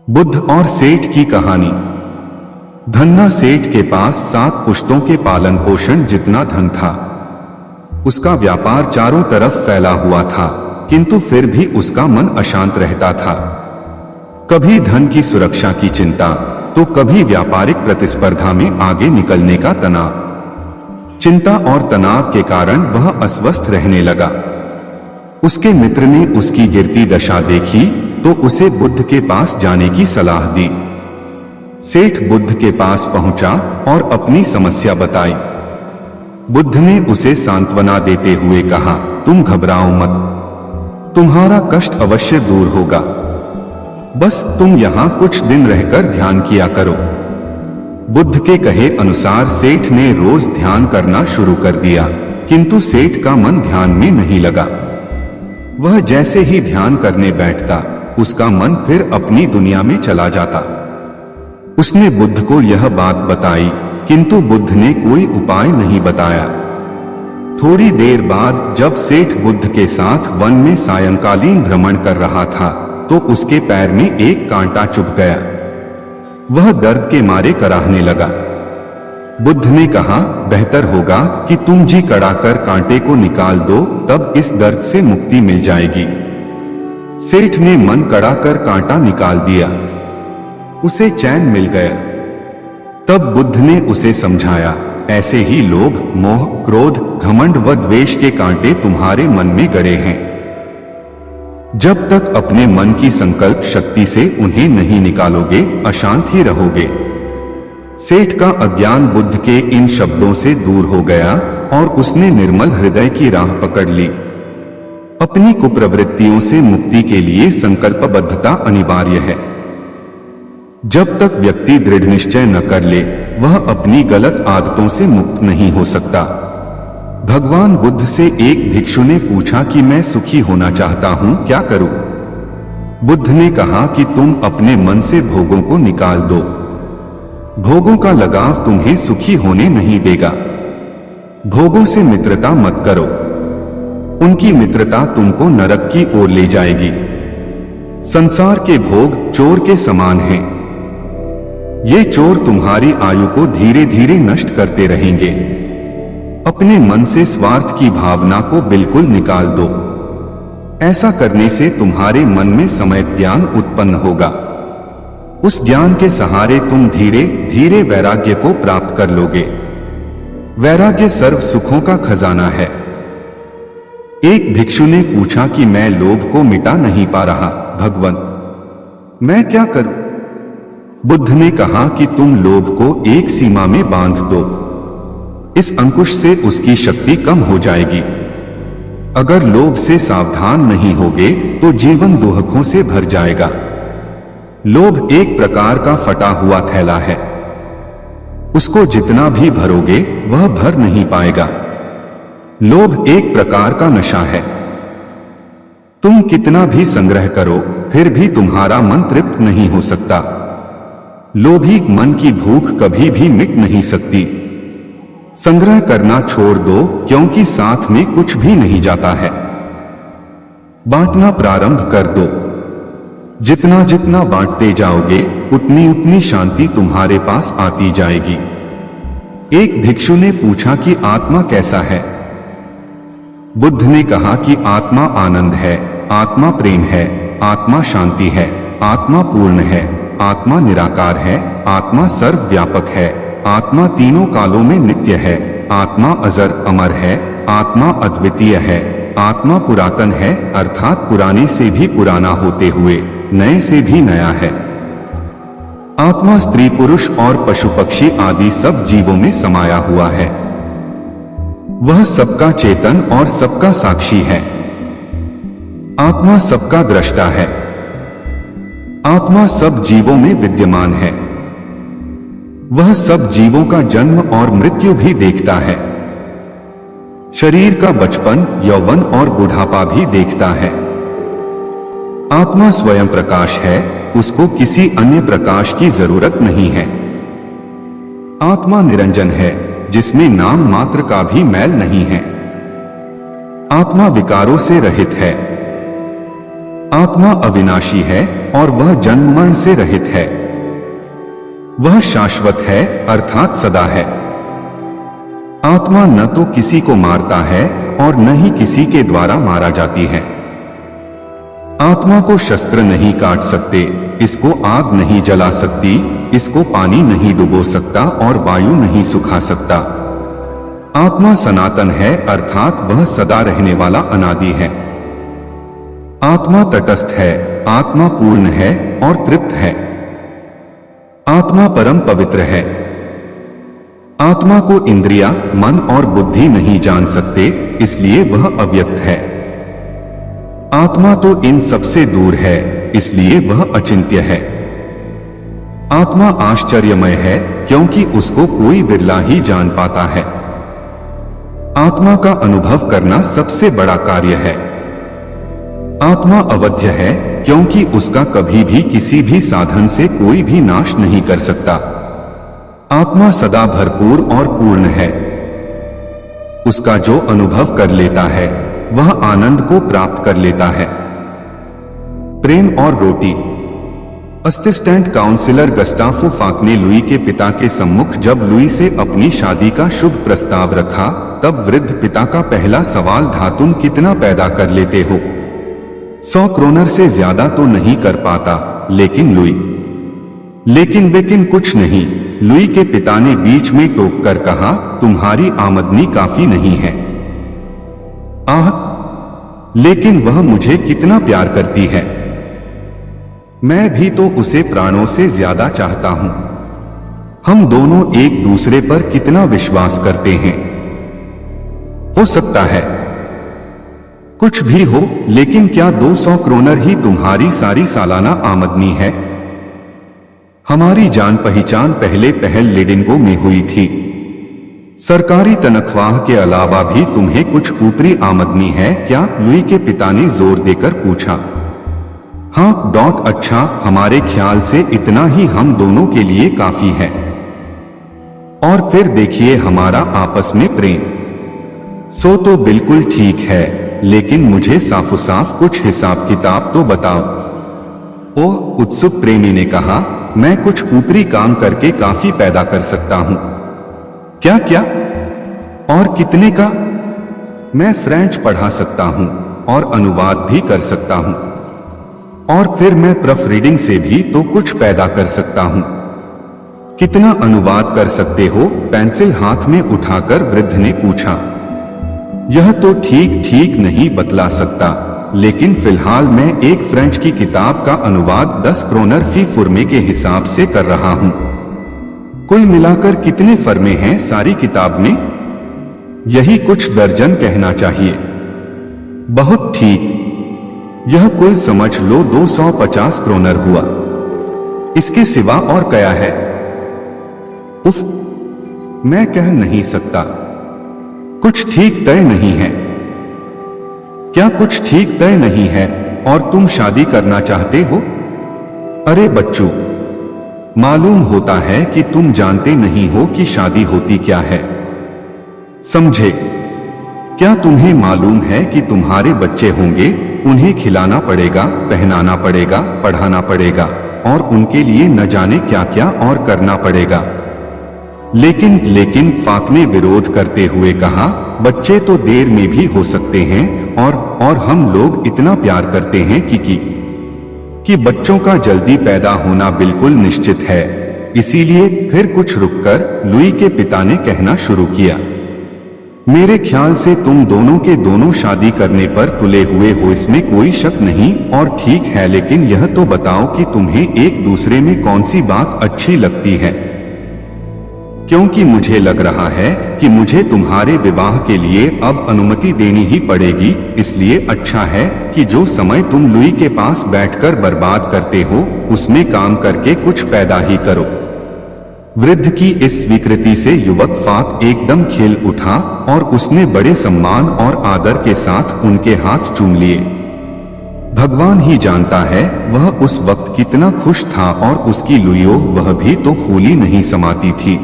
बुद्ध और सेठ की कहानी। धन्ना सेठ के पास 7 पुश्तों के पालन पोषण जितना धन था। उसका व्यापार चारों तरफ फैला हुआ था, किंतु फिर भी उसका मन अशांत रहता था। कभी धन की सुरक्षा की चिंता, तो कभी व्यापारिक प्रतिस्पर्धा में आगे निकलने का तनाव। चिंता और तनाव के कारण वह अस्वस्थ रहने लगा। उसके मित्र ने उसकी गिरती दशा देखी तो उसे बुद्ध के पास जाने की सलाह दी। सेठ बुद्ध के पास पहुंचा और अपनी समस्या बताई। बुद्ध ने उसे सांत्वना देते हुए कहा, तुम घबराओ मत, तुम्हारा कष्ट अवश्य दूर होगा। बस तुम यहां कुछ दिन रहकर ध्यान किया करो। बुद्ध के कहे अनुसार सेठ ने रोज ध्यान करना शुरू कर दिया, किंतु सेठ का मन ध्यान में नहीं लगा। वह जैसे ही ध्यान करने बैठता, उसका मन फिर अपनी दुनिया में चला जाता। उसने बुद्ध को यह बात बताई, किंतु बुद्ध ने कोई उपाय नहीं बताया। थोड़ी देर बाद जब सेठ बुद्ध के साथ वन में सायंकालीन भ्रमण कर रहा था, तो उसके पैर में एक कांटा चुभ गया। वह दर्द के मारे कराहने लगा। बुद्ध ने कहा, बेहतर होगा कि तुम जी कड़ाकर कांटे को निकाल दो, तब इस दर्द से मुक्ति मिल जाएगी। सेठ ने मन कड़ाकर कांटा निकाल दिया। उसे चैन मिल गया। तब बुद्ध ने उसे समझाया, ऐसे ही लोभ, मोह, क्रोध, घमंड व द्वेष के कांटे तुम्हारे मन में गड़े हैं। जब तक अपने मन की संकल्प शक्ति से उन्हें नहीं निकालोगे, अशांत ही रहोगे। सेठ का अज्ञान बुद्ध के इन शब्दों से दूर हो गया और उसने निर्मल हृदय की राह पकड़ ली। अपनी कुप्रवृत्तियों से मुक्ति के लिए संकल्पबद्धता अनिवार्य है। जब तक व्यक्ति दृढ़ निश्चय न कर ले, वह अपनी गलत आदतों से मुक्त नहीं हो सकता। भगवान बुद्ध से एक भिक्षु ने पूछा कि मैं सुखी होना चाहता हूं, क्या करूं? बुद्ध ने कहा कि तुम अपने मन से भोगों को निकाल दो। भोगों का लगाव तुम्हें सुखी होने नहीं देगा। भोगों से मित्रता मत करो, उनकी मित्रता तुमको नरक की ओर ले जाएगी। संसार के भोग चोर के समान हैं। ये चोर तुम्हारी आयु को धीरे धीरे नष्ट करते रहेंगे। अपने मन से स्वार्थ की भावना को बिल्कुल निकाल दो। ऐसा करने से तुम्हारे मन में सम्यक ज्ञान उत्पन्न होगा। उस ज्ञान के सहारे तुम धीरे धीरे वैराग्य को प्राप्त कर लोगे। वैराग्य सर्व सुखों का खजाना है। एक भिक्षु ने पूछा कि मैं लोभ को मिटा नहीं पा रहा, भगवान, मैं क्या करूं? बुद्ध ने कहा कि तुम लोभ को एक सीमा में बांध दो। इस अंकुश से उसकी शक्ति कम हो जाएगी। अगर लोभ से सावधान नहीं होगे तो जीवन दुखों से भर जाएगा। लोभ एक प्रकार का फटा हुआ थैला है। उसको जितना भी भरोगे वह भर नहीं पाएगा। लोभ एक प्रकार का नशा है। तुम कितना भी संग्रह करो, फिर भी तुम्हारा मन तृप्त नहीं हो सकता। लोभी मन की भूख कभी भी मिट नहीं सकती। संग्रह करना छोड़ दो, क्योंकि साथ में कुछ भी नहीं जाता है। बांटना प्रारंभ कर दो। जितना जितना बांटते जाओगे, उतनी उतनी शांति तुम्हारे पास आती जाएगी। एक भिक्षु ने पूछा कि आत्मा कैसा है? बुद्ध ने कहा कि आत्मा आनंद है, आत्मा प्रेम है, आत्मा शांति है, आत्मा पूर्ण है, आत्मा निराकार है, आत्मा सर्वव्यापक है, आत्मा तीनों कालों में नित्य है, आत्मा अजर अमर है, आत्मा अद्वितीय है, आत्मा पुरातन है, अर्थात पुराने से भी पुराना होते हुए नए से भी नया है। आत्मा स्त्री पुरुष और पशु पक्षी आदि सब जीवों में समाया हुआ है। वह सबका चेतन और सबका साक्षी है। आत्मा सबका दृष्टा है। आत्मा सब जीवों में विद्यमान है। वह सब जीवों का जन्म और मृत्यु भी देखता है। शरीर का बचपन, यौवन और बुढ़ापा भी देखता है। आत्मा स्वयं प्रकाश है, उसको किसी अन्य प्रकाश की जरूरत नहीं है। आत्मा निरंजन है, जिसमें नाम मात्र का भी मैल नहीं है। आत्मा विकारों से रहित है। आत्मा अविनाशी है और वह जन्म मरण से रहित है। वह शाश्वत है अर्थात सदा है। आत्मा न तो किसी को मारता है और न ही किसी के द्वारा मारा जाती है। आत्मा को शस्त्र नहीं काट सकते, इसको आग नहीं जला सकती, इसको पानी नहीं डुबो सकता और वायु नहीं सुखा सकता। आत्मा सनातन है अर्थात वह सदा रहने वाला अनादि है। आत्मा तटस्थ है, आत्मा पूर्ण है और तृप्त है। आत्मा परम पवित्र है। आत्मा को इंद्रिया, मन और बुद्धि नहीं जान सकते, इसलिए वह अव्यक्त है। आत्मा तो इन सबसे दूर है, इसलिए वह अचिंत्य है। आत्मा आश्चर्यमय है क्योंकि उसको कोई विरला ही जान पाता है। आत्मा का अनुभव करना सबसे बड़ा कार्य है। आत्मा अवध्य है क्योंकि उसका कभी भी किसी भी साधन से कोई भी नाश नहीं कर सकता। आत्मा सदा भरपूर और पूर्ण है। उसका जो अनुभव कर लेता है वह आनंद को प्राप्त कर लेता है। प्रेम और रोटी। असिस्टेंट काउंसिलर गस्टाफो फाक ने लुई के पिता के सम्मुख जब लुई से अपनी शादी का शुभ प्रस्ताव रखा, तब वृद्ध पिता का पहला सवाल था, तुम कितना पैदा कर लेते हो? 100 क्रोनर से ज्यादा तो नहीं कर पाता, लेकिन लेकिन कुछ नहीं। लुई के पिता ने बीच में टोक कर कहा, तुम्हारी आमदनी काफी नहीं है। आह, लेकिन वह मुझे कितना प्यार करती है। मैं भी तो उसे प्राणों से ज्यादा चाहता हूं। हम दोनों एक दूसरे पर कितना विश्वास करते हैं। हो सकता है कुछ भी हो, लेकिन क्या 200 क्रोनर ही तुम्हारी सारी सालाना आमदनी है? हमारी जान पहचान पहले पहल लिडिंगो में हुई थी। सरकारी तनख्वाह के अलावा भी तुम्हें कुछ ऊपरी आमदनी है क्या? लुई के पिता ने जोर देकर पूछा। हाँ, अच्छा, हमारे ख्याल से इतना ही हम दोनों के लिए काफी है। और फिर देखिए हमारा आपस में प्रेम। सो तो बिल्कुल ठीक है, लेकिन मुझे साफ साफ कुछ हिसाब किताब तो बताओ। ओह, उत्सुक प्रेमी ने कहा, मैं कुछ ऊपरी काम करके काफी पैदा कर सकता हूं। क्या क्या? और कितने का? मैं फ्रेंच पढ़ा सकता हूं और अनुवाद भी कर सकता हूं, और फिर मैं प्रूफ रीडिंग से भी तो कुछ पैदा कर सकता हूं। कितना अनुवाद कर सकते हो? पेंसिल हाथ में उठाकर वृद्ध ने पूछा। यह तो ठीक नहीं बतला सकता, लेकिन फिलहाल मैं एक फ्रेंच की किताब का अनुवाद 10 क्रोनर फी फुर्मे के हिसाब से कर रहा हूं। कुल मिलाकर कितने फर्मे हैं सारी किताब में? यही कुछ दर्जन कहना चाहिए। बहुत ठीक, यह कुल समझ लो 250 क्रोनर हुआ। इसके सिवा और क्या है? उफ, मैं कह नहीं सकता। कुछ ठीक तय नहीं है। क्या कुछ ठीक तय नहीं है और तुम शादी करना चाहते हो? अरे बच्चों, मालूम होता है कि तुम जानते नहीं हो कि शादी होती क्या है। समझे? क्या तुम्हें मालूम है कि तुम्हारे बच्चे होंगे, उन्हें खिलाना पड़ेगा, पहनाना पड़ेगा, पढ़ाना पड़ेगा और उनके लिए न जाने क्या क्या और करना पड़ेगा। लेकिन फाक ने विरोध करते हुए कहा, बच्चे तो देर में भी हो सकते हैं और हम लोग इतना प्यार करते हैं कि बच्चों का जल्दी पैदा होना बिल्कुल निश्चित है। इसीलिए फिर कुछ रुककर लुई के पिता ने कहना शुरू किया, मेरे ख्याल से तुम दोनों के दोनों शादी करने पर तुले हुए हो, इसमें कोई शक नहीं और ठीक है, लेकिन यह तो बताओ कि तुम्हें एक दूसरे में कौन सी बात अच्छी लगती है, क्योंकि मुझे लग रहा है कि मुझे तुम्हारे विवाह के लिए अब अनुमति देनी ही पड़ेगी। इसलिए अच्छा है कि जो समय तुम लुई के पास बैठकर बर्बाद करते हो, उसमें काम करके कुछ पैदा ही करो। वृद्ध की इस स्वीकृति से युवक फाक एकदम खिल उठा और उसने बड़े सम्मान और आदर के साथ उनके हाथ चूम लिए। भगवान ही जानता है वह उस वक्त कितना खुश था और उसकी लुइयो वह भी तो फूली नहीं समाती थी।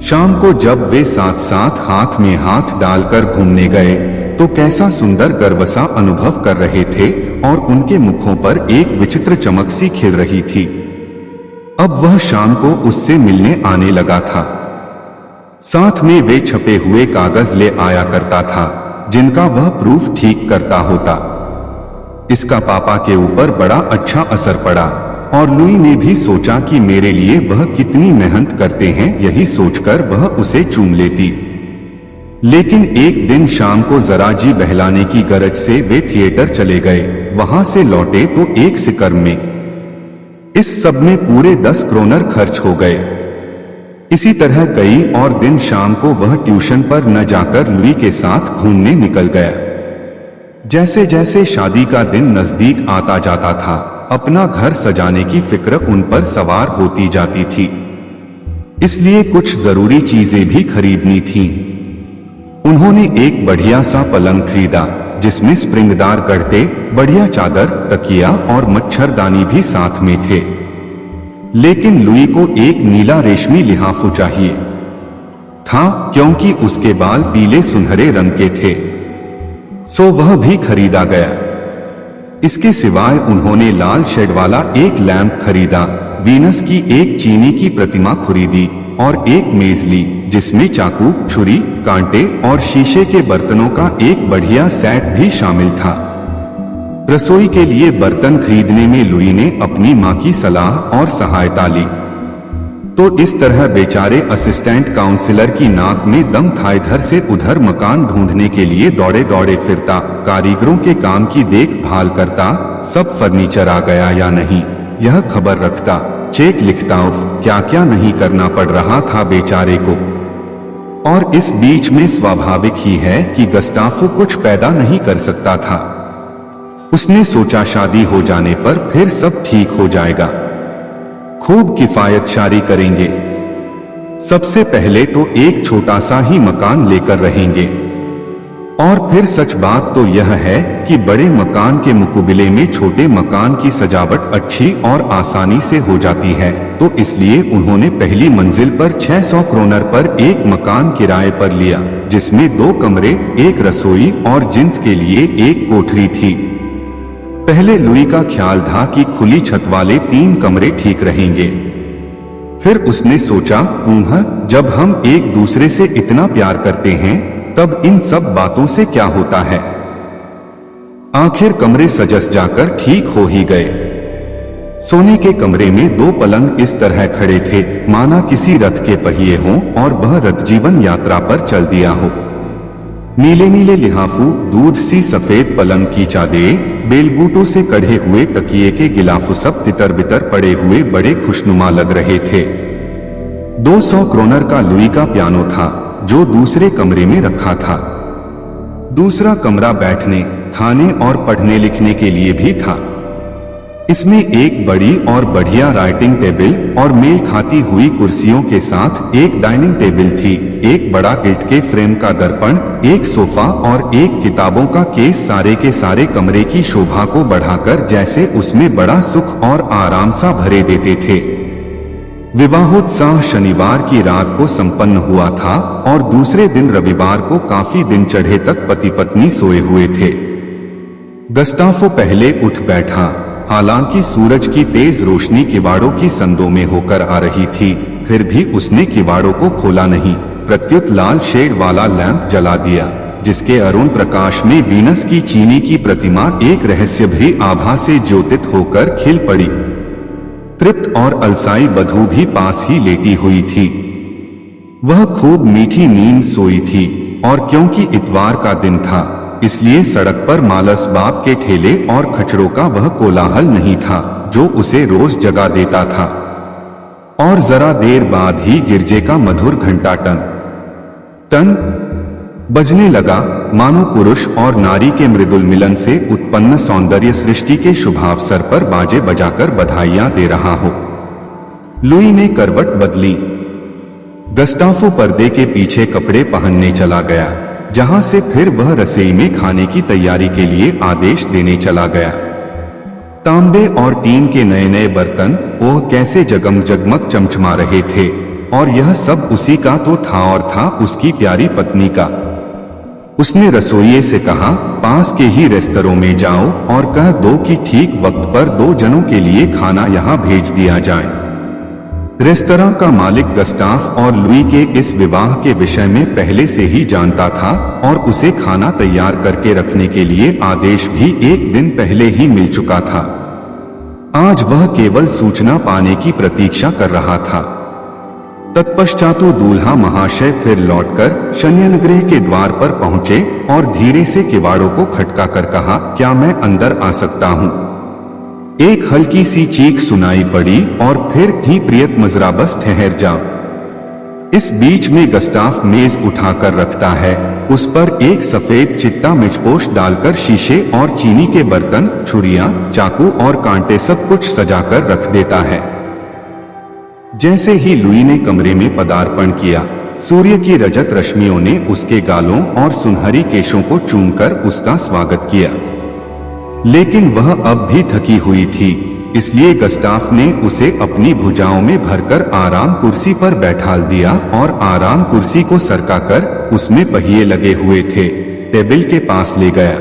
शाम को जब वे साथ साथ हाथ में हाथ डालकर घूमने गए, तो कैसा सुंदर गर्वसा अनुभव कर रहे थे और उनके मुखों पर एक विचित्र चमक सी खिल रही थी। अब वह शाम को उससे मिलने आने लगा था। साथ में वे छपे हुए कागज ले आया करता था जिनका वह प्रूफ ठीक करता होता। इसका पापा के ऊपर बड़ा अच्छा असर पड़ा और लुई ने भी सोचा कि मेरे लिए वह कितनी मेहनत करते हैं, यही सोचकर वह उसे चूम लेती। लेकिन एक दिन शाम को जरा जी बहलाने की गरज से वे थिएटर चले गए। वहां से लौटे तो एक सिकर में। इस सब में पूरे 10 क्रोनर खर्च हो गए। इसी तरह कई और दिन शाम को वह ट्यूशन पर न जाकर लुई के साथ घूमने निकल गया। जैसे जैसे शादी का दिन नजदीक आता जाता था, अपना घर सजाने की फिक्र उन पर सवार होती जाती थी। इसलिए कुछ जरूरी चीजें भी खरीदनी थीं। उन्होंने एक बढ़िया सा पलंग खरीदा जिसमें स्प्रिंगदार गड्ढे, बढ़िया चादर, तकिया और मच्छरदानी भी साथ में थे। लेकिन लुई को एक नीला रेशमी लिहाफू चाहिए था क्योंकि उसके बाल पीले सुनहरे रंग के थे, सो वह भी खरीदा गया। इसके सिवाय उन्होंने लाल शेड वाला एक लैंप खरीदा, वीनस की एक चीनी की प्रतिमा खरीदी और एक मेज ली जिसमें चाकू, छुरी, कांटे और शीशे के बर्तनों का एक बढ़िया सेट भी शामिल था। रसोई के लिए बर्तन खरीदने में लुई ने अपनी मां की सलाह और सहायता ली। तो इस तरह बेचारे असिस्टेंट काउंसिलर की नाक में दम था। इधर से उधर मकान ढूंढने के लिए दौड़े दौड़े फिरता, कारीगरों के काम की देखभाल करता, सब फर्नीचर आ गया या नहीं यह खबर रखता, चेक लिखता, क्या क्या नहीं करना पड़ रहा था बेचारे को। और इस बीच में स्वाभाविक ही है कि गस्टाफो कुछ पैदा नहीं कर सकता था। उसने सोचा शादी हो जाने पर फिर सब ठीक हो जाएगा, खूब किफायतशारी करेंगे। सबसे पहले तो एक छोटा सा ही मकान लेकर रहेंगे। और फिर सच बात तो यह है कि बड़े मकान के मुकाबले में छोटे मकान की सजावट अच्छी और आसानी से हो जाती है। तो इसलिए उन्होंने पहली मंजिल पर 600 क्रोनर पर एक मकान किराए पर लिया जिसमें 2 कमरे, एक रसोई और जिन्स के लिए एक कोठरी थी। पहले लुई का ख्याल था कि खुली छत वाले 3 कमरे ठीक रहेंगे। फिर उसने सोचा, जब हम एक दूसरे से इतना प्यार करते हैं तब इन सब बातों से क्या होता है। आखिर कमरे सजस जाकर ठीक हो ही गए। सोने के कमरे में 2 पलंग इस तरह खड़े थे माना किसी रथ के पहिए हों और वह रथ जीवन यात्रा पर चल दिया हो। नीले नीले लिहाफू, दूध सी सफेद पलंग की चादरें, बेलबूटों से कढ़े हुए तकिए के गिलाफू सब तितर बितर पड़े हुए बड़े खुशनुमा लग रहे थे। 200 क्रोनर का लुई का पियानो था जो दूसरे कमरे में रखा था। दूसरा कमरा बैठने, खाने और पढ़ने लिखने के लिए भी था। इसमें एक बड़ी और बढ़िया राइटिंग टेबल और मेल खाती हुई कुर्सियों के साथ एक डाइनिंग टेबल थी, एक बड़ा गिल्ट के फ्रेम का दर्पण, एक सोफा और एक किताबों का केस सारे के सारे कमरे की शोभा को बढ़ाकर जैसे उसमें बड़ा सुख और आराम सा भरे देते थे। विवाहोत्सव शनिवार की रात को संपन्न हुआ था और दूसरे दिन रविवार को काफी दिन चढ़े तक पति पत्नी सोए हुए थे। गस्टाफो पहले उठ बैठा, हालांकि सूरज की तेज रोशनी किवाड़ों की संदों में होकर आ रही थी, फिर भी उसने किवाड़ों को खोला नहीं। प्रत्युत लाल शेड वाला लैंप जला दिया जिसके अरुण प्रकाश में वीनस की चीनी की प्रतिमा एक रहस्यभरी आभा से ज्योतित होकर खिल पड़ी। तृप्त और अलसाई बधू भी पास ही लेटी हुई थी। वह खूब मीठी नींद सोई थी और क्योंकि इतवार का दिन था इसलिए सड़क पर मालस बाप के ठेले और खचड़ों का वह कोलाहल नहीं था जो उसे रोज जगा देता था। और जरा देर बाद ही गिरजे का मधुर घंटा टन टन बजने लगा, मानो पुरुष और नारी के मृदुल मिलन से उत्पन्न सौंदर्य सृष्टि के शुभावसर पर बाजे बजाकर बधाइयां दे रहा हो। लुई ने करवट बदली। गस्टाफो पर्दे के पीछे कपड़े पहनने चला गया, जहां से फिर वह रसोई में खाने की तैयारी के लिए आदेश देने चला गया। तांबे और टीन के नए नए बर्तन ओह कैसे जगमग जगमग चमचमा रहे थे और यह सब उसी का तो था और था उसकी प्यारी पत्नी का। उसने रसोइये से कहा, पास के ही रेस्तरों में जाओ और कह दो कि ठीक वक्त पर 2 जनों के लिए खाना यहाँ भेज दिया जाए। रेस्तरां का मालिक गस्टाफ और लुई के इस विवाह के विषय में पहले से ही जानता था और उसे खाना तैयार करके रखने के लिए आदेश भी 1 दिन पहले ही मिल चुका था। आज वह केवल सूचना पाने की प्रतीक्षा कर रहा था। तत्पश्चात दूल्हा महाशय फिर लौटकर शयनगृह के द्वार पर पहुंचे और धीरे से किवाड़ों को खटकाकर कहा, क्या मैं अंदर आ सकता हूं? एक हल्की सी चीख सुनाई पड़ी और फिर ही प्रियतमजरा बस ठहर जा। इस बीच में गस्टाफ मेज उठाकर रखता है, उस पर एक सफेद चिट्टा मिचपोश डालकर शीशे और चीनी के बर्तन, छुरियां, चाकू और कांटे सब कुछ सजाकर रख देता है। जैसे ही लुई ने कमरे में पदार्पण किया, सूर्य की रजत रश्मियों ने उसके गालों और सुनहरी केशों को चूमकर उसका स्वागत किया। लेकिन वह अब भी थकी हुई थी, इसलिए गस्टाफ ने उसे अपनी भुजाओं में भरकर आराम कुर्सी पर बैठाल दिया और आराम कुर्सी को सरकाकर, उसमें पहिए लगे हुए थे, टेबल के पास ले गया।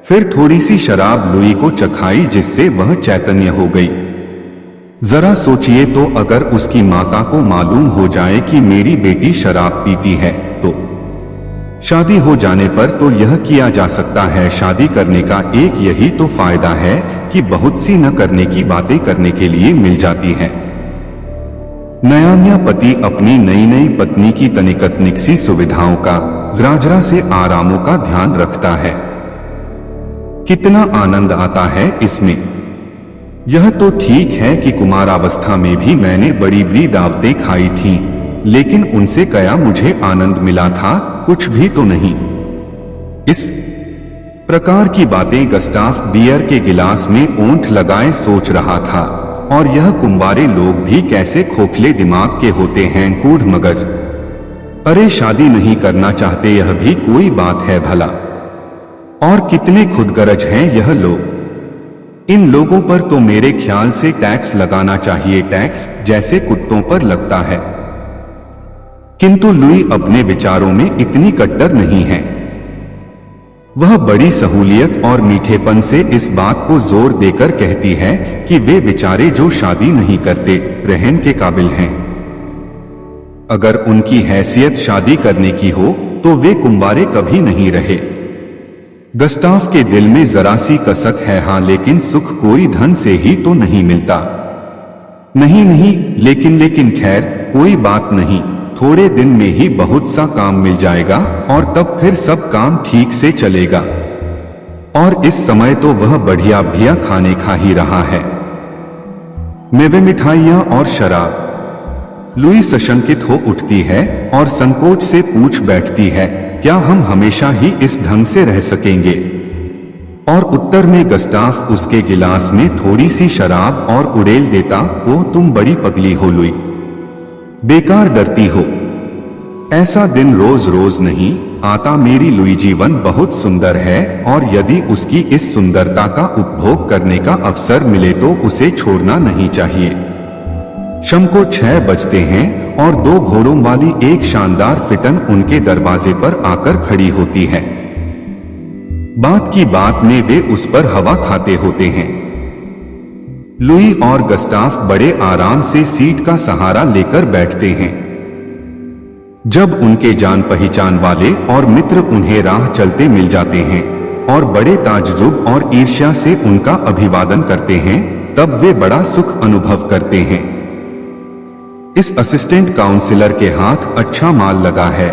फिर थोड़ी सी शराब लुई को चखाई जिससे वह चैतन्य हो गई। जरा सोचिए तो, अगर उसकी माता को मालूम हो जाए कि मेरी बेटी शराब पीती है तो शादी हो जाने पर तो यह किया जा सकता है। शादी करने का एक यही तो फायदा है कि बहुत सी न करने की बातें करने के लिए मिल जाती हैं। नया पति अपनी नई नई पत्नी की तनिक सी सुविधाओं का, जरा से आरामों का ध्यान रखता है। कितना आनंद आता है इसमें। यह तो ठीक है कि कुमारावस्था में भी मैंने बड़ी बड़ी दावतें खाई थीं, लेकिन उनसे क्या मुझे आनंद मिला था? कुछ भी तो नहीं। इस प्रकार की बातें गस्टाफ बियर के गिलास में ओंठ लगाए सोच रहा था। और यह कुंवारे लोग भी कैसे खोखले दिमाग के होते हैं, कूढ़ मगज। अरे शादी नहीं करना चाहते, यह भी कोई बात है भला? और कितने खुदगरज हैं यह लोग। इन लोगों पर तो मेरे ख्याल से टैक्स लगाना चाहिए, टैक्स जैसे कुत्तों पर लगता है। किंतु लुई अपने विचारों में इतनी कट्टर नहीं है। वह बड़ी सहूलियत और मीठेपन से इस बात को जोर देकर कहती है कि वे बेचारे जो शादी नहीं करते, रहन के काबिल हैं। अगर उनकी हैसियत शादी करने की हो तो वे कुंवारे कभी नहीं रहे। गस्टाफ के दिल में जरा सी कसक है, हाँ, लेकिन सुख कोई धन से ही तो नहीं मिलता। नहीं, लेकिन खैर कोई बात नहीं, थोड़े दिन में ही बहुत सा काम मिल जाएगा और तब फिर सब काम ठीक से चलेगा। और इस समय तो वह बढ़िया खाने खा ही रहा है, मेवे, मिठाइयां और शराब। लुई सशंकित हो उठती है और संकोच से पूछ बैठती है, क्या हम हमेशा ही इस ढंग से रह सकेंगे? और उत्तर में गस्टाफ उसके गिलास में थोड़ी सी शराब और उड़ेल देता, ओह तुम बड़ी पगली हो लुई, बेकार डरती हो। ऐसा दिन रोज रोज नहीं आता मेरी लुई, जीवन बहुत सुंदर है और यदि उसकी इस सुंदरता का उपभोग करने का अवसर मिले तो उसे छोड़ना नहीं चाहिए। शाम को 6 बजते हैं और 2 घोड़ों वाली एक शानदार फिटन उनके दरवाजे पर आकर खड़ी होती है। बात की बात में वे उस पर हवा खाते होते हैं। लुई और गस्टाफ बड़े आराम से सीट का सहारा लेकर बैठते हैं। जब उनके जान पहचान वाले और मित्र उन्हें राह चलते मिल जाते हैं और बड़े ताज्जुब और ईर्ष्या से उनका अभिवादन करते हैं, तब वे बड़ा सुख अनुभव करते हैं। इस असिस्टेंट काउंसिलर के हाथ अच्छा माल लगा है,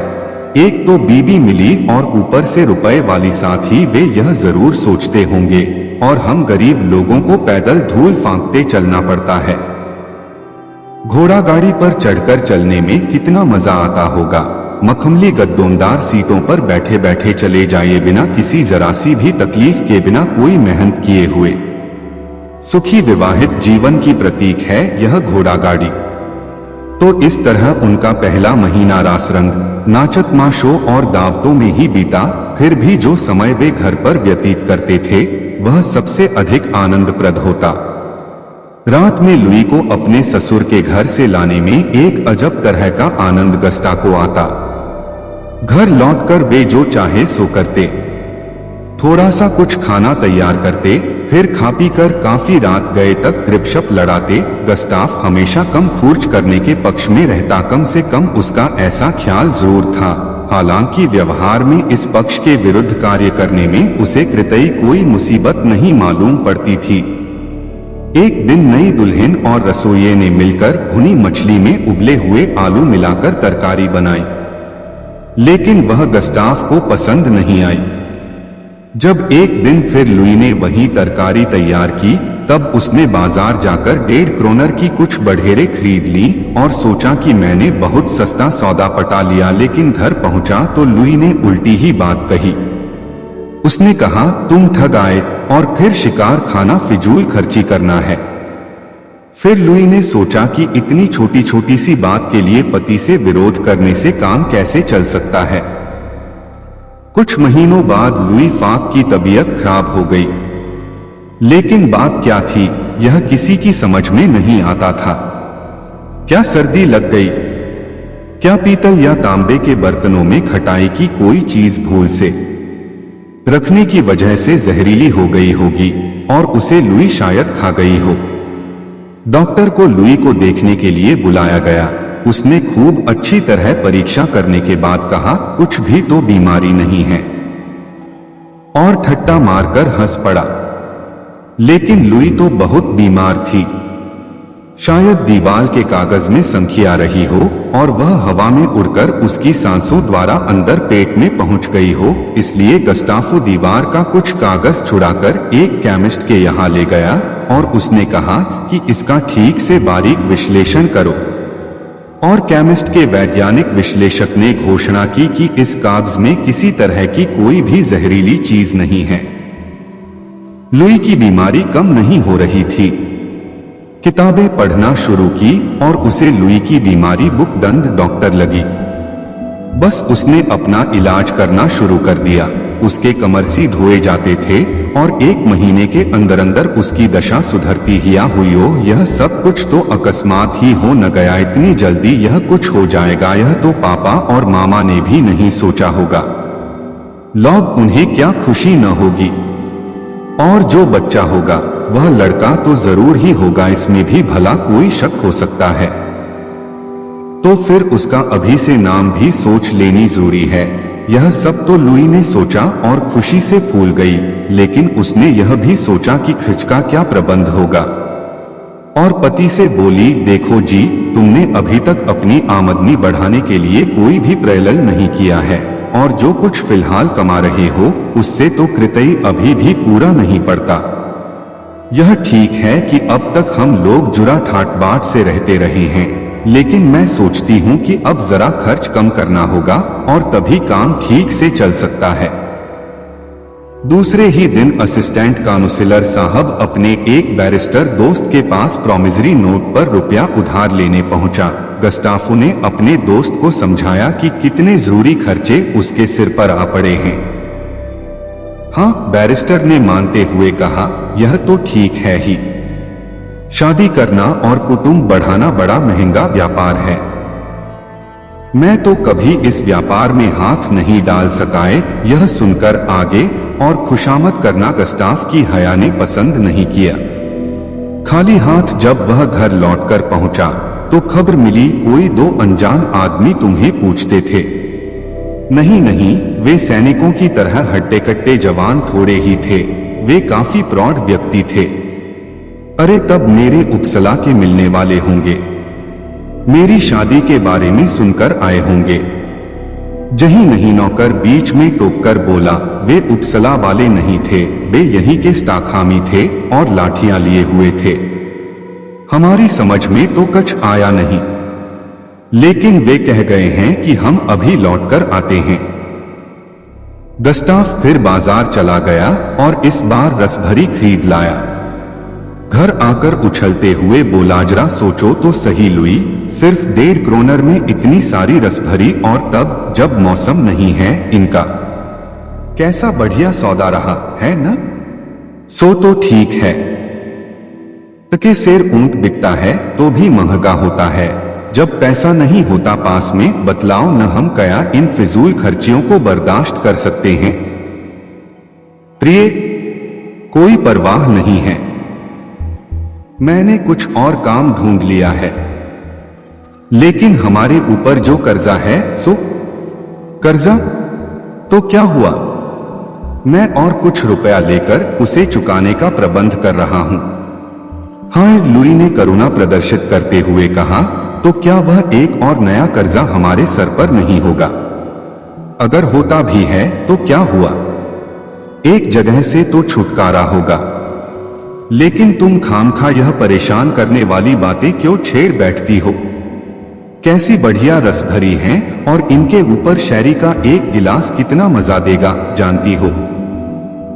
एक तो बीबी मिली और ऊपर से रुपए वाली, साथ ही वे यह जरूर सोचते होंगे, और हम गरीब लोगों को पैदल धूल फांकते चलना पड़ता है। घोड़ा गाड़ी पर चढ़कर चलने में कितना मजा आता होगा। मखमली गद्दोंदार सीटों पर बैठे बैठे चले जाइए, बिना किसी जरा सी भी तकलीफ के, बिना कोई मेहनत किए हुए। सुखी विवाहित जीवन की प्रतीक है यह घोड़ा गाड़ी। तो इस तरह उनका पहला महीना रासरंग, नाचत माशो और दावतों में ही बीता। फिर भी जो समय वे घर पर व्यतीत करते थे वह सबसे अधिक आनंदप्रद होता। रात में लुई को अपने ससुर के घर से लाने में एक अजब तरह का आनंद गस्टा को आता। घर लौटकर वे जो चाहे सो करते। थोड़ा सा कुछ खाना तैयार करते, फिर खा पी कर काफी रात गए तक ग्रिपशप लड़ाते। गस्टाफ हमेशा कम खर्च करने के पक्ष में रहता, कम से कम उसका ऐसा ख्याल जरूर था। हालांकि व्यवहार में इस पक्ष के विरुद्ध कार्य करने में उसे कृतई कोई मुसीबत नहीं मालूम पड़ती थी। एक दिन नई दुल्हन और रसोइये ने मिलकर भुनी मछली में उबले हुए आलू मिलाकर तरकारी बनाई, लेकिन वह गस्टाफ को पसंद नहीं आई। जब एक दिन फिर लुई ने वही तरकारी तैयार की, तब उसने बाजार जाकर 1.5 क्रोनर की कुछ बड़ेरे खरीद ली और सोचा कि मैंने बहुत सस्ता सौदा पटा लिया। लेकिन घर पहुंचा तो लुई ने उल्टी ही बात कही। उसने कहा, तुम ठग आए और फिर शिकार खाना फिजूल खर्ची करना है। फिर लुई ने सोचा कि इतनी छोटी छोटी सी बात के लिए पति से विरोध करने से काम कैसे चल सकता है। कुछ महीनों बाद लुई फाक की तबीयत खराब हो गई, लेकिन बात क्या थी यह किसी की समझ में नहीं आता था। क्या सर्दी लग गई? क्या पीतल या तांबे के बर्तनों में खटाई की कोई चीज भूल से रखने की वजह से जहरीली हो गई होगी और उसे लुई शायद खा गई हो। डॉक्टर को लुई को देखने के लिए बुलाया गया। उसने खूब अच्छी तरह परीक्षा करने के बाद कहा, कुछ भी तो बीमारी नहीं है, और ठट्टा मारकर हंस पड़ा। लेकिन लुई तो बहुत बीमार थी। शायद दीवार के कागज में संख्या आ रही हो और वह हवा में उड़कर उसकी सांसों द्वारा अंदर पेट में पहुंच गई हो। इसलिए गस्टाफो दीवार का कुछ कागज छुड़ाकर एक केमिस्ट के यहाँ ले गया और उसने कहा कि इसका ठीक से बारीक विश्लेषण करो। और केमिस्ट के वैज्ञानिक विश्लेषक ने घोषणा की कि इस कागज में किसी तरह की कोई भी जहरीली चीज नहीं है। लुई की बीमारी कम नहीं हो रही थी। किताबें पढ़ना शुरू की और उसे लुई की बीमारी बुकदंद डॉक्टर लगी। बस उसने अपना इलाज करना शुरू कर दिया। उसके कमरसी धोए जाते थे और 1 महीने के अंदर अंदर उसकी दशा सुधरती ही हुई हो। यह सब कुछ तो अकस्मात ही हो न गया। इतनी जल्दी यह कुछ हो जाएगा, यह तो पापा और मामा ने भी नहीं सोचा होगा। लोग उन्हें क्या खुशी न होगी। और जो बच्चा होगा वह लड़का तो जरूर ही होगा, इसमें भी भला कोई शक हो सकता है। तो फिर उसका अभी से नाम भी सोच लेनी जरूरी है। यह सब तो लुई ने सोचा और खुशी से फूल गई। लेकिन उसने यह भी सोचा कि खर्च का क्या प्रबंध होगा। और पति से बोली, देखो जी, तुमने अभी तक अपनी आमदनी बढ़ाने के लिए कोई भी प्रयत्न नहीं किया है और जो कुछ फिलहाल कमा रहे हो उससे तो कृतई अभी भी पूरा नहीं पड़ता। यह ठीक है कि अब तक हम लोग जुड़ा ठाट बाट से रहते रहे हैं, लेकिन मैं सोचती हूँ कि अब जरा खर्च कम करना होगा और तभी काम ठीक से चल सकता है। दूसरे ही दिन असिस्टेंट काउंसलर साहब अपने एक बैरिस्टर दोस्त के पास प्रॉमिसरी नोट पर रुपया उधार लेने पहुंचा। गस्टाफो ने अपने दोस्त को समझाया कि कितने जरूरी खर्चे उसके सिर पर आ पड़े हैं। हाँ, बैरिस्टर ने मानते हुए कहा, यह तो ठीक है ही। शादी करना और कुटुंब बढ़ाना बड़ा महंगा व्यापार है। मैं तो कभी इस व्यापार में हाथ नहीं डाल सकाए। यह सुनकर आगे और खुशामद करना गस्टाफ की हया ने पसंद नहीं किया। खाली हाथ जब वह घर लौटकर पहुंचा तो खबर मिली, कोई 2 अनजान आदमी तुम्हें पूछते थे। नहीं नहीं, वे सैनिकों की तरह हट्टे कट्टे जवान थोड़े ही थे, वे काफी प्रौढ़ व्यक्ति थे। अरे तब मेरे उपसला के मिलने वाले होंगे, मेरी शादी के बारे में सुनकर आए होंगे। जही नहीं नौकर बीच में टोककर बोला, वे उपसला वाले नहीं थे, वे यहीं के स्टाखामी थे और लाठियां लिए हुए थे। हमारी समझ में तो कुछ आया नहीं, लेकिन वे कह गए हैं कि हम अभी लौटकर आते हैं। गस्टाफ फिर बाजार चला गया और इस बार रसभरी खरीद लाया। घर आकर उछलते हुए बोला, जरा सोचो तो सही लुई, सिर्फ 1.5 क्रोनर में इतनी सारी रसभरी, और तब जब मौसम नहीं है इनका। कैसा बढ़िया सौदा रहा है न? सो तो ठीक है। टके सेर ऊंट बिकता है तो भी महंगा होता है। जब पैसा नहीं होता पास में, बतलाओ न हम क्या इन फिजूल खर्चियों को बर्दाश्त कर सकते हैं। प्रिय, कोई परवाह नहीं है, मैंने कुछ और काम ढूंढ लिया है। लेकिन हमारे ऊपर जो कर्जा है सो कर्जा तो क्या हुआ, मैं और कुछ रुपया लेकर उसे चुकाने का प्रबंध कर रहा हूं। हाँ, लुई ने करुणा प्रदर्शित करते हुए कहा, तो क्या वह एक और नया कर्जा हमारे सर पर नहीं होगा? अगर होता भी है तो क्या हुआ, एक जगह से तो छुटकारा होगा। लेकिन तुम खामखा यह परेशान करने वाली बातें क्यों छेड़ बैठती हो? कैसी बढ़िया रस भरी हैं और इनके ऊपर शैरी का एक गिलास कितना मजा देगा जानती हो।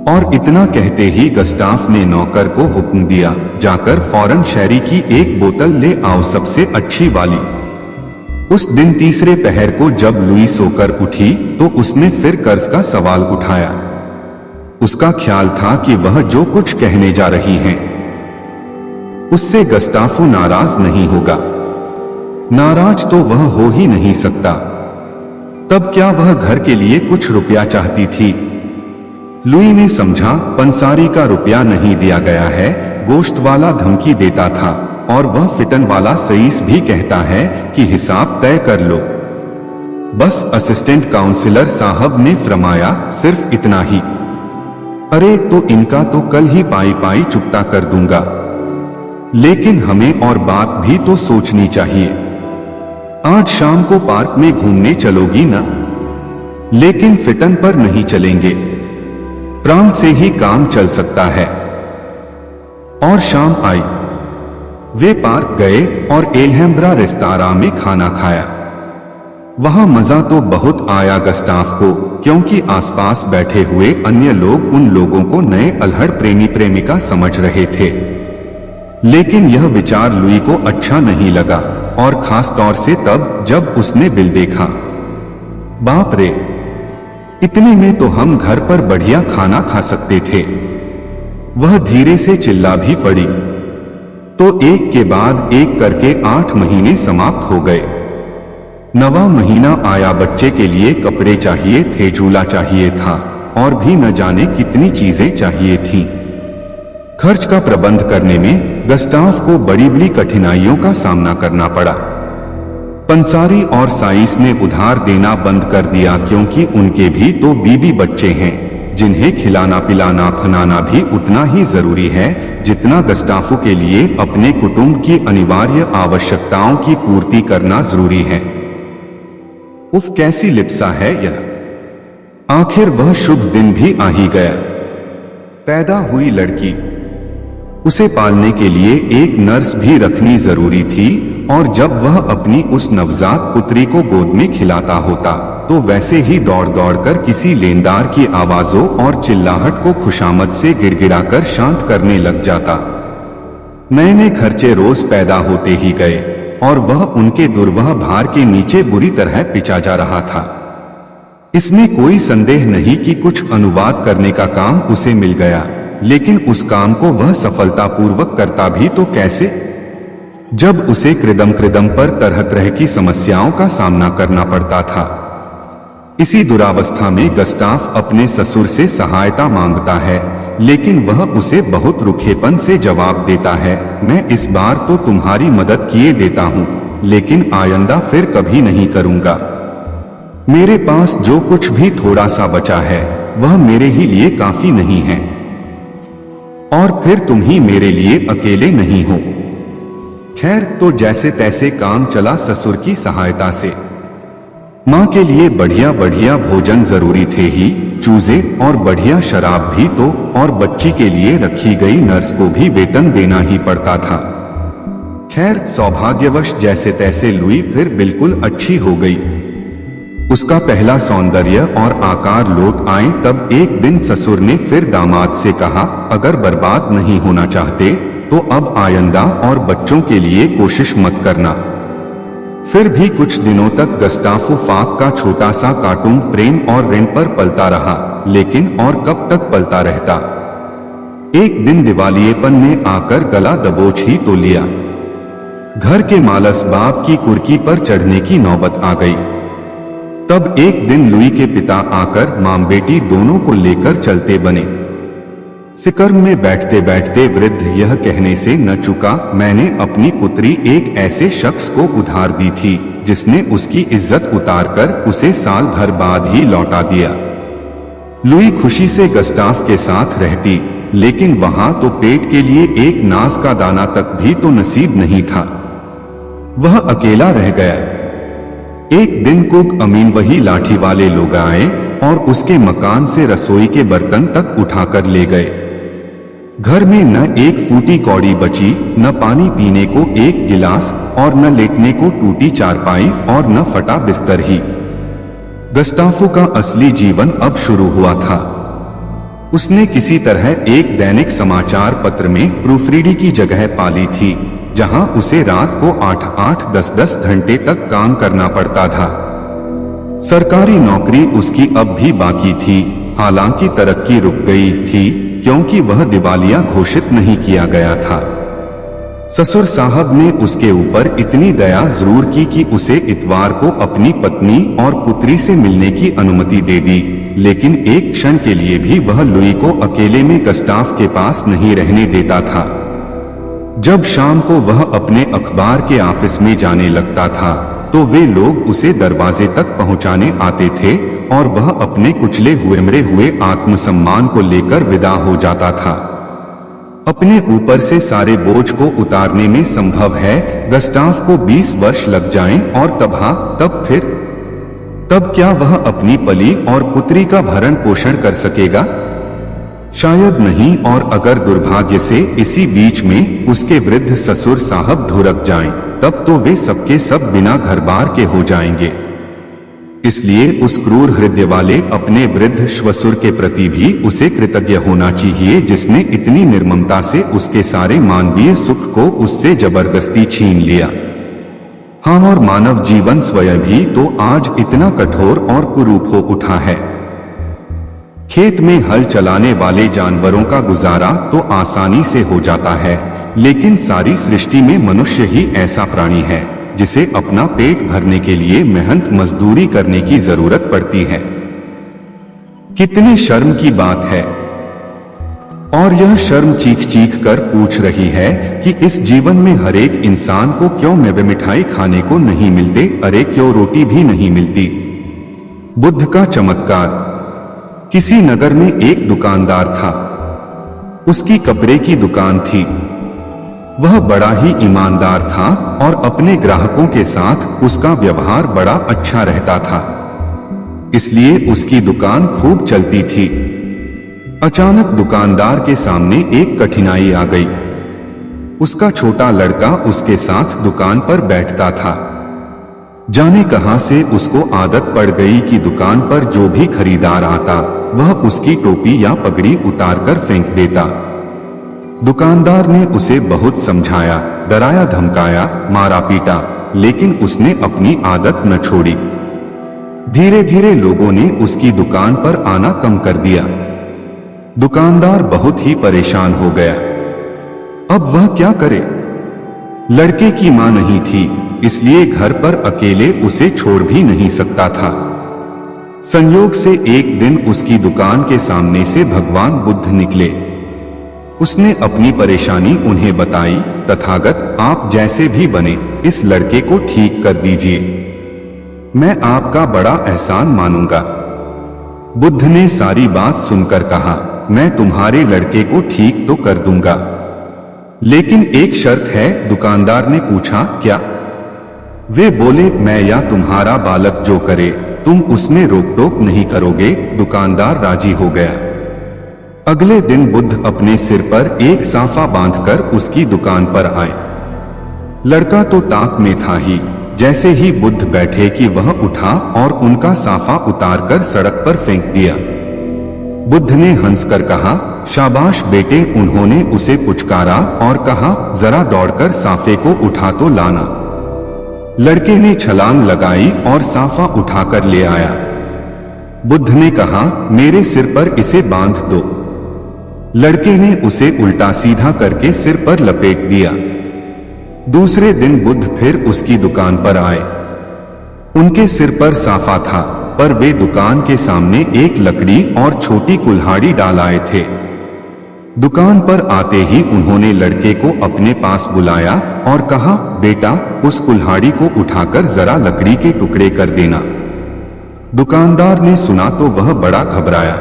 और इतना कहते ही गस्टाफ ने नौकर को हुक्म दिया, जाकर फौरन शैरी की एक बोतल ले आओ, सबसे अच्छी वाली। उस दिन तीसरे पहर को जब लुई सोकर उठी तो उसने फिर कर्ज का सवाल उठाया। उसका ख्याल था कि वह जो कुछ कहने जा रही हैं उससे गस्ताफो नाराज नहीं होगा। नाराज तो वह हो ही नहीं सकता। तब क्या वह घर के लिए कुछ रुपया चाहती थी? लुई ने समझा, पंसारी का रुपया नहीं दिया गया है, गोश्त वाला धमकी देता था और वह फिटन वाला सईस भी कहता है कि हिसाब तय कर लो। बस असिस्टेंट काउंसिलर साहब ने फरमाया, सिर्फ इतना ही। अरे तो इनका तो कल ही पाई पाई चुकता कर दूंगा। लेकिन हमें और बात भी तो सोचनी चाहिए। आज शाम को पार्क में घूमने चलोगी ना? लेकिन फिटन पर नहीं चलेंगे, प्राण से ही काम चल सकता है। और शाम आई, वे पार्क गए और एल्हेम्ब्रा रेस्तरां में खाना खाया। वहां मजा तो बहुत आया गस्टाफ को, क्योंकि आसपास बैठे हुए अन्य लोग उन लोगों को नए अल्हड़ प्रेमी प्रेमिका समझ रहे थे। लेकिन यह विचार लुई को अच्छा नहीं लगा, और खास तौर से तब जब उसने बिल देखा। बाप रे, इतने में तो हम घर पर बढ़िया खाना खा सकते थे। वह धीरे से चिल्ला भी पड़ी। तो एक के बाद एक करके 8 महीने समाप्त हो गए। 9वां महीना आया, बच्चे के लिए कपड़े चाहिए थे, झूला चाहिए था और भी न जाने कितनी चीजें चाहिए थीं। खर्च का प्रबंध करने में गस्टाफ को बड़ी बड़ी कठिनाइयों का सामना करना पड़ा। पंसारी और साइस ने उधार देना बंद कर दिया, क्योंकि उनके भी तो बीबी बच्चे हैं जिन्हें खिलाना पिलाना फनाना भी उतना ही जरूरी है जितना गस्टाफो के लिए अपने कुटुंब की अनिवार्य आवश्यकताओं की पूर्ति करना जरूरी है। उफ, कैसी लिप्सा है यह। आखिर वह शुभ दिन भी आ ही गया। पैदा हुई लड़की, उसे पालने के लिए एक नर्स भी रखनी जरूरी थी, और जब वह अपनी उस नवजात पुत्री को गोद में खिलाता होता तो वैसे ही दौड़ दौड़ कर किसी लेनदार की आवाजों और चिल्लाहट को खुशामद से गिड़गिड़ाकर शांत करने लग जाता। नए नए खर्चे रोज पैदा होते ही गए और वह उनके दुर्वह भार के नीचे बुरी तरह पिचा जा रहा था। इसमें कोई संदेह नहीं कि कुछ अनुवाद करने का काम उसे मिल गया, लेकिन उस काम को वह सफलतापूर्वक करता भी तो कैसे, जब उसे कृदम पर तरह तरह की समस्याओं का सामना करना पड़ता था। इसी दुरावस्था में गस्टाफ अपने ससुर से सहायता मांगता है, लेकिन वह उसे बहुत रुखेपन से जवाब देता है, मैं इस बार तो तुम्हारी मदद किए देता हूँ, लेकिन आइंदा फिर कभी नहीं करूँगा। मेरे पास जो कुछ भी थोड़ा सा बचा है वह मेरे ही लिए काफी नहीं है, और फिर तुम ही मेरे लिए अकेले नहीं हो। खैर, तो जैसे तैसे काम चला ससुर की सहायता से। माँ के लिए बढ़िया बढ़िया भोजन जरूरी थे ही, चूजे और बढ़िया शराब भी तो, और बच्ची के लिए रखी गई नर्स को भी वेतन देना ही पड़ता था। खैर, सौभाग्यवश जैसे तैसे लुई फिर बिल्कुल अच्छी हो गई। उसका पहला सौंदर्य और आकार लौट आए। तब एक दिन ससुर ने फिर दामाद से कहा, अगर बर्बाद नहीं होना चाहते तो अब आइंदा और बच्चों के लिए कोशिश मत करना। फिर भी कुछ दिनों तक गस्टाफो फाक का छोटा सा कार्टून प्रेम और ऋण पर पलता रहा, लेकिन और कब तक पलता रहता। एक दिन दिवालियेपन में आकर गला दबोच ही तो लिया। घर के मालस बाप की कुर्की पर चढ़ने की नौबत आ गई। तब एक दिन लुई के पिता आकर मां बेटी दोनों को लेकर चलते बने। सिकर्म में बैठते बैठते वृद्ध यह कहने से न चुका, मैंने अपनी पुत्री एक ऐसे शख्स को उधार दी थी जिसने उसकी इज्जत उतारकर उसे साल भर बाद ही लौटा दिया। लुई खुशी से गस्टाफ के साथ रहती, लेकिन वहां तो पेट के लिए एक नाज का दाना तक भी तो नसीब नहीं था। वह अकेला रह गया। एक दिन कुक अमीन वही लाठी वाले लोग आए और उसके मकान से रसोई के बर्तन तक उठाकर ले गए। घर में न एक फूटी कौड़ी बची, न पानी पीने को एक गिलास और न लेटने को टूटी चारपाई और न फटा बिस्तर ही। गस्टाफो का असली जीवन अब शुरू हुआ था। उसने किसी तरह एक दैनिक समाचार पत्र में प्रूफरीडी की जगह पाली थी, जहां उसे रात को 8-8, 10-10 घंटे तक काम करना पड़ता था। सरकारी नौकरी उसकी अब भी बाकी थी, हालांकि तरक्की रुक गई थी क्योंकि वह दिवालिया घोषित नहीं किया गया था। ससुर साहब ने उसके ऊपर इतनी दया जरूर की कि उसे इतवार को अपनी पत्नी और पुत्री से मिलने की अनुमति दे दी, लेकिन एक क्षण के लिए भी वह लुई को अकेले में गस्टाफ के पास नहीं रहने देता था। जब शाम को वह अपने अखबार के ऑफिस में जाने लगता था तो वे लोग उसे दरवाजे तक पहुंचाने आते थे और वह अपने कुचले हुए मरे हुए आत्मसम्मान को लेकर विदा हो जाता था। अपने ऊपर से सारे बोझ को उतारने में संभव है गस्टाफ को 20 वर्ष लग जाएं और तब क्या वह अपनी पली और पुत्री का भरण पोषण कर सकेगा? शायद नहीं, और अगर दुर्भाग्य से इसी बीच में उसके वृद्ध ससुर साहब धुरक जाएं, तब तो वे सबके सब बिना घर बार के हो जाएंगे। इसलिए उस क्रूर हृदय वाले अपने वृद्ध श्वसुर के प्रति भी उसे कृतज्ञ होना चाहिए, जिसने इतनी निर्ममता से उसके सारे मानवीय सुख को उससे जबरदस्ती छीन लिया। हाँ, और मानव जीवन स्वयं भी तो आज इतना कठोर और कुरूप हो उठा है। खेत में हल चलाने वाले जानवरों का गुजारा तो आसानी से हो जाता है, लेकिन सारी सृष्टि में मनुष्य ही ऐसा प्राणी है जिसे अपना पेट भरने के लिए मेहनत मजदूरी करने की जरूरत पड़ती है। कितनी शर्म की बात है। और यह शर्म चीख चीख कर पूछ रही है कि इस जीवन में हर एक इंसान को क्यों मेवे मिठाई खाने को नहीं मिलते, अरे क्यों रोटी भी नहीं मिलती। बुद्ध का चमत्कार। किसी नगर में एक दुकानदार था। उसकी कपड़े की दुकान थी। वह बड़ा ही ईमानदार था और अपने ग्राहकों के साथ उसका व्यवहार बड़ा अच्छा रहता था, इसलिए उसकी दुकान खूब चलती थी। अचानक दुकानदार के सामने एक कठिनाई आ गई। उसका छोटा लड़का उसके साथ दुकान पर बैठता था। जाने कहां से उसको आदत पड़ गई कि दुकान पर जो भी खरीदार आता वह उसकी टोपी या पगड़ी उतारकर फेंक देता। दुकानदार ने उसे बहुत समझाया, डराया, धमकाया, मारा पीटा, लेकिन उसने अपनी आदत न छोड़ी। धीरे धीरे लोगों ने उसकी दुकान पर आना कम कर दिया। दुकानदार बहुत ही परेशान हो गया। अब वह क्या करे? लड़के की मां नहीं थी, इसलिए घर पर अकेले उसे छोड़ भी नहीं सकता था। संयोग से एक दिन उसकी दुकान के सामने से भगवान बुद्ध निकले। उसने अपनी परेशानी उन्हें बताई। तथागत, आप जैसे भी बने इस लड़के को ठीक कर दीजिए, मैं आपका बड़ा एहसान मानूंगा। बुद्ध ने सारी बात सुनकर कहा, मैं तुम्हारे लड़के को ठीक तो कर दूंगा, लेकिन एक शर्त है। दुकानदार ने पूछा, क्या? वे बोले, मैं या तुम्हारा बालक जो करे तुम उसमें रोक टोक नहीं करोगे। दुकानदार राजी हो गया। अगले दिन बुद्ध अपने सिर पर एक साफा बांधकर उसकी दुकान पर आए। लड़का तो ताक में था ही। जैसे ही बुद्ध बैठे कि वह उठा और उनका साफा उतारकर सड़क पर फेंक दिया। बुद्ध ने हंसकर कहा, शाबाश बेटे। उन्होंने उसे पुचकारा और कहा, जरा दौड़कर साफे को उठा तो लाना। लड़के ने छलांग लगाई और साफा उठाकर ले आया। बुद्ध ने कहा, मेरे सिर पर इसे बांध दो। लड़के ने उसे उल्टा सीधा करके सिर पर लपेट दिया। दूसरे दिन बुद्ध फिर उसकी दुकान पर आए। उनके सिर पर साफा था, पर वे दुकान के सामने एक लकड़ी और छोटी कुल्हाड़ी डाल आए थे। दुकान पर आते ही उन्होंने लड़के को अपने पास बुलाया और कहा, बेटा, उस कुल्हाड़ी को उठाकर जरा लकड़ी के टुकड़े कर देना। दुकानदार ने सुना तो वह बड़ा घबराया।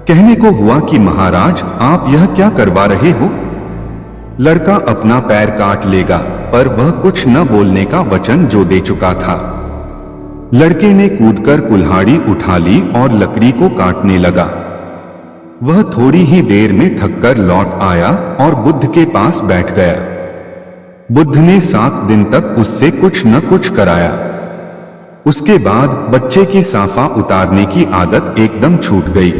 कहने को हुआ कि महाराज, आप यह क्या करवा रहे हो? लड़का अपना पैर काट लेगा, पर वह कुछ न बोलने का वचन जो दे चुका था। लड़के ने कूदकर कुल्हाड़ी उठा ली और लकड़ी को काटने लगा। वह थोड़ी ही देर में थककर लौट आया और बुद्ध के पास बैठ गया। बुद्ध ने 7 दिन तक उससे कुछ न कुछ कराया। उसके बाद बच्चे की साफा उतारने की आदत एकदम छूट गई।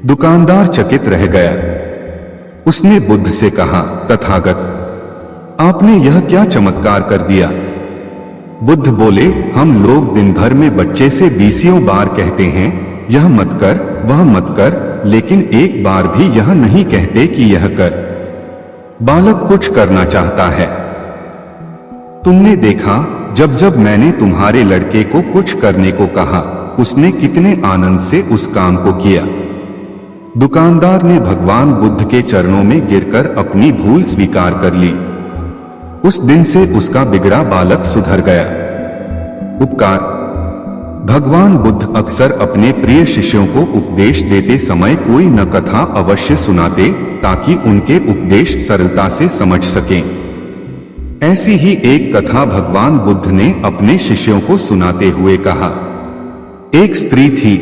दुकानदार चकित रह गया। उसने बुद्ध से कहा, तथागत, आपने यह क्या चमत्कार कर दिया? बुद्ध बोले, हम लोग दिन भर में बच्चे से 20 बार कहते हैं, यह मत कर, वह मत कर, लेकिन एक बार भी यह नहीं कहते कि यह कर। बालक कुछ करना चाहता है। तुमने देखा, जब जब मैंने तुम्हारे लड़के को कुछ करने को कहा, उसने कितने आनंद से उस काम को किया। दुकानदार ने भगवान बुद्ध के चरणों में गिरकर अपनी भूल स्वीकार कर ली। उस दिन से उसका बिगड़ा बालक सुधर गया। उपकार। भगवान बुद्ध अक्सर अपने प्रिय शिष्यों को उपदेश देते समय कोई न कथा अवश्य सुनाते, ताकि उनके उपदेश सरलता से समझ सकें। ऐसी ही एक कथा भगवान बुद्ध ने अपने शिष्यों को सुनाते हुए कहा। एक स्त्री थी,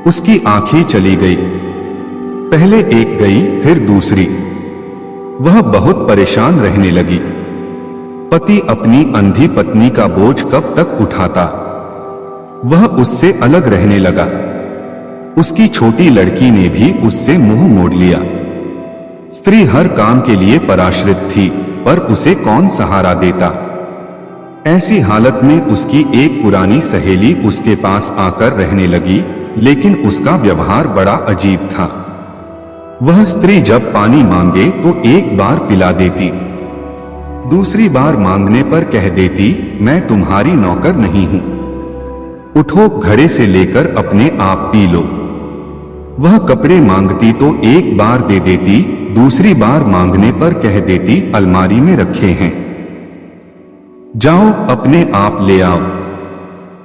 उसकी आंखें चली गई। पहले एक गई, फिर दूसरी। वह बहुत परेशान रहने लगी। पति अपनी अंधी पत्नी का बोझ कब तक उठाता? वह उससे अलग रहने लगा। उसकी छोटी लड़की ने भी उससे मुंह मोड़ लिया। स्त्री हर काम के लिए पराश्रित थी, पर उसे कौन सहारा देता? ऐसी हालत में उसकी एक पुरानी सहेली उसके पास आकर रहने लगी, लेकिन उसका व्यवहार बड़ा अजीब था। वह स्त्री जब पानी मांगे तो एक बार पिला देती, दूसरी बार मांगने पर कह देती, मैं तुम्हारी नौकर नहीं हूं, उठो, घड़े से लेकर अपने आप पी लो। वह कपड़े मांगती तो एक बार दे देती, दूसरी बार मांगने पर कह देती, अलमारी में रखे हैं, जाओ अपने आप ले आओ।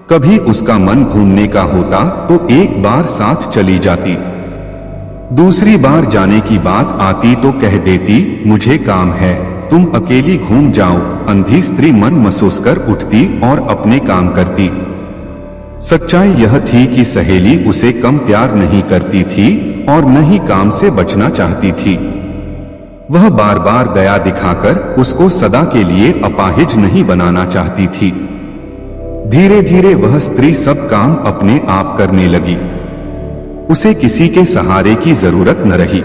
कभी उसका मन घूमने का होता तो एक बार साथ चली जाती, दूसरी बार जाने की बात आती तो कह देती, मुझे काम है, तुम अकेली घूम जाओ। अंधी स्त्री मन महसूस कर उठती और अपने काम करती। सच्चाई यह थी कि सहेली उसे कम प्यार नहीं करती थी और न ही काम से बचना चाहती थी। वह बार बार दया दिखाकर उसको सदा के लिए अपाहिज नहीं बनाना चाहती थी। धीरे धीरे वह स्त्री सब काम अपने आप करने लगी। उसे किसी के सहारे की जरूरत न रही।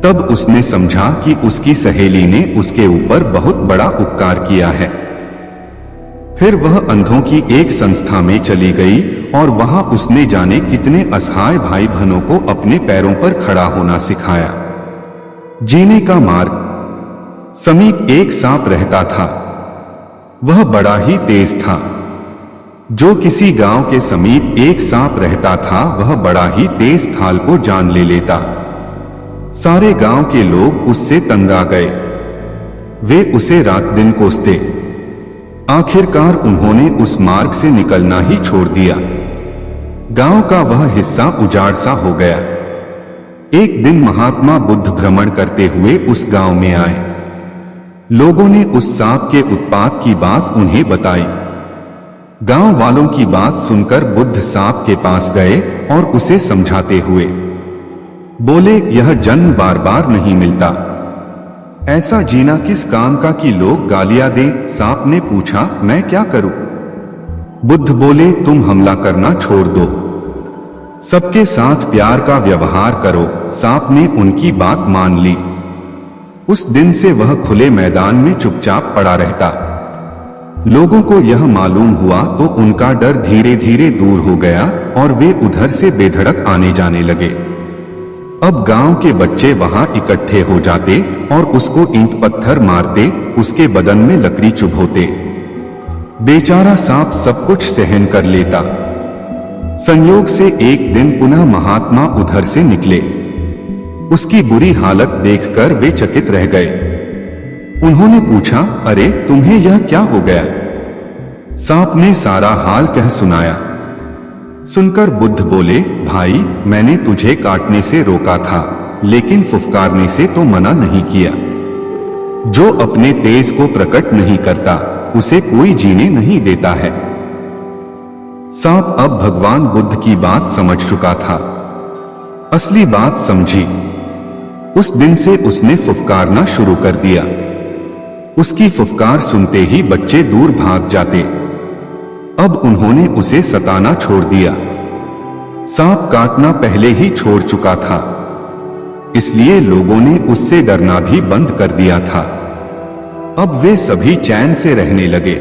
तब उसने समझा कि उसकी सहेली ने उसके ऊपर बहुत बड़ा उपकार किया है। फिर वह अंधों की एक संस्था में चली गई और वहां उसने जाने कितने असहाय भाई बहनों को अपने पैरों पर खड़ा होना सिखाया। जीने का मार्ग। समीप एक सांप रहता था। वह बड़ा ही तेज था। जो किसी गांव के समीप एक सांप रहता था, वह बड़ा ही तेज थाल को जान ले लेता। सारे गांव के लोग उससे तंग आ गए। वे उसे रात दिन कोसते। आखिरकार उन्होंने उस मार्ग से निकलना ही छोड़ दिया। गांव का वह हिस्सा उजाड़ सा हो गया। एक दिन महात्मा बुद्ध भ्रमण करते हुए उस गांव में आए। लोगों ने उस सांप के उत्पात की बात उन्हें बताई। गांव वालों की बात सुनकर बुद्ध सांप के पास गए और उसे समझाते हुए बोले, यह जन्म बार बार नहीं मिलता। ऐसा जीना किस काम का कि लोग गालियां दें? सांप ने पूछा, मैं क्या करूं? बुद्ध बोले, तुम हमला करना छोड़ दो, सबके साथ प्यार का व्यवहार करो। सांप ने उनकी बात मान ली। उस दिन से वह खुले मैदान में चुपचाप पड़ा रहता। लोगों को यह मालूम हुआ तो उनका डर धीरे धीरे दूर हो गया और वे उधर से बेधड़क आने जाने लगे। अब गांव के बच्चे वहां इकट्ठे हो जाते और उसको ईंट पत्थर मारते, उसके बदन में लकड़ी चुभोते। बेचारा सांप सब कुछ सहन कर लेता। संयोग से एक दिन पुनः महात्मा उधर से निकले। उसकी बुरी हालत देखकर वे चकित रह गए। उन्होंने पूछा, अरे तुम्हें यह क्या हो गया? सांप ने सारा हाल कह सुनाया। सुनकर बुद्ध बोले, भाई मैंने तुझे काटने से रोका था, लेकिन फुफकारने से तो मना नहीं किया। जो अपने तेज को प्रकट नहीं करता उसे कोई जीने नहीं देता है। सांप अब भगवान बुद्ध की बात समझ चुका था, असली बात समझी। उस दिन से उसने फुफकारना शुरू कर दिया। उसकी फुफकार सुनते ही बच्चे दूर भाग जाते। अब उन्होंने उसे सताना छोड़ दिया। सांप काटना पहले ही छोड़ चुका था, इसलिए लोगों ने उससे डरना भी बंद कर दिया था। अब वे सभी चैन से रहने लगे।